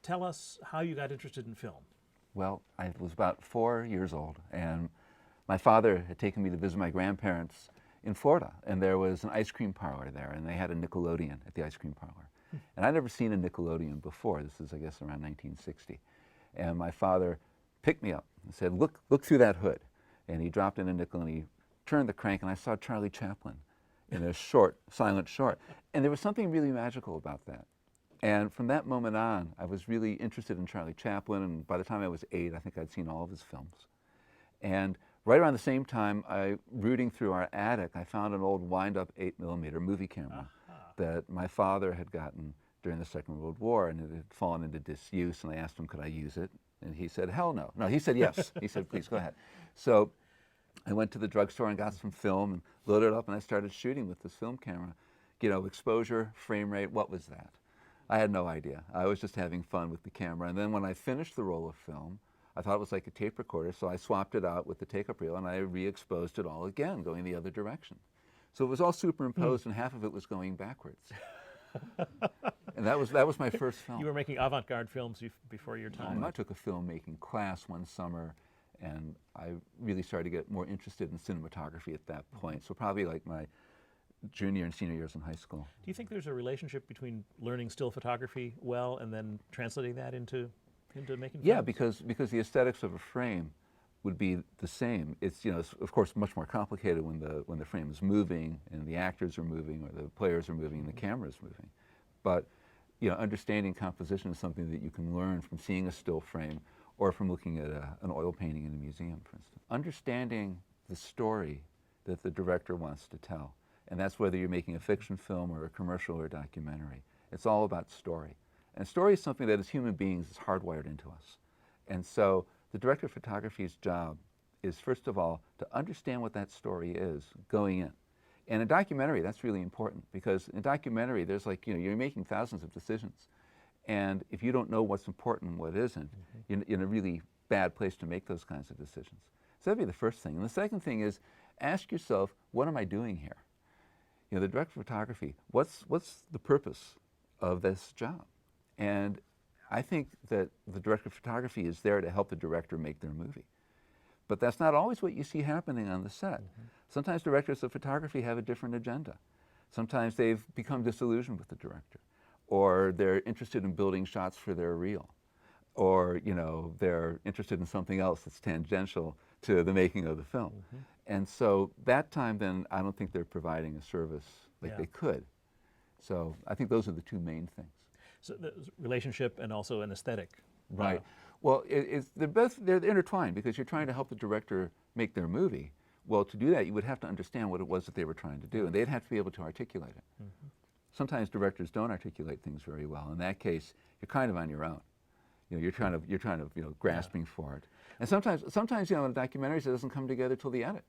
tell us how you got interested in film. Well, I was about 4 years old, and my father had taken me to visit my grandparents in Florida, and there was an ice cream parlor there, and they had a Nickelodeon at the ice cream parlor. And I'd never seen a Nickelodeon before. This is, I guess, around 1960. And my father picked me up and said, look through that hood. And he dropped in a nickel, and he turned the crank, and I saw Charlie Chaplin in a short, silent short. And there was something really magical about that. And from that moment on, I was really interested in Charlie Chaplin, and by the time I was 8, I think I'd seen all of his films. And right around the same time, rooting through our attic, I found an old wind-up 8mm movie camera that my father had gotten during the Second World War, and it had fallen into disuse, and I asked him, could I use it? And he said, hell no. No, he said yes. He said, please, go ahead. So I went to the drugstore and got some film and loaded it up, and I started shooting with this film camera. You know, exposure, frame rate, what was that? I had no idea. I was just having fun with the camera. And then when I finished the roll of film, I thought it was like a tape recorder, so I swapped it out with the take-up reel, and I re-exposed it all again, going the other direction. So it was all superimposed, and half of it was going backwards. And that was my first film. You were making avant-garde films before your time. I took a filmmaking class one summer, and I really started to get more interested in cinematography at that point. So probably like my junior and senior years in high school. Do you think there's a relationship between learning still photography well and then translating that into making films? Yeah, because the aesthetics of a frame would be the same. It's, you know, it's of course much more complicated when the frame is moving and the actors are moving or the players are moving and the camera is moving. But, you know, understanding composition is something that you can learn from seeing a still frame or from looking at an oil painting in a museum, for instance. Understanding the story that the director wants to tell. And that's whether you're making a fiction film or a commercial or a documentary. It's all about story. And story is something that as human beings is hardwired into us. And so the director of photography's job is, first of all, to understand what that story is going in. And in documentary, that's really important, because in documentary, there's like, you know, you're making thousands of decisions. And if you don't know what's important and what isn't, you're in a really bad place to make those kinds of decisions. So that'd be the first thing. And the second thing is, ask yourself, what am I doing here? You know, the director of photography, what's the purpose of this job? And I think that the director of photography is there to help the director make their movie. But that's not always what you see happening on the set. Sometimes directors of photography have a different agenda. Sometimes they've become disillusioned with the director, or they're interested in building shots for their reel, or, you know, they're interested in something else that's tangential to the making of the film. And so that time, then, I don't think they're providing a service like they could. So I think those are the two main things. So the relationship and also an aesthetic. Right. Well, they're intertwined, because you're trying to help the director make their movie. Well, to do that, you would have to understand what it was that they were trying to do, and they'd have to be able to articulate it. Sometimes directors don't articulate things very well. In that case, you're kind of on your own. You know, you're trying to, you know, grasping for it. And sometimes, you know, in documentaries, it doesn't come together till the edit.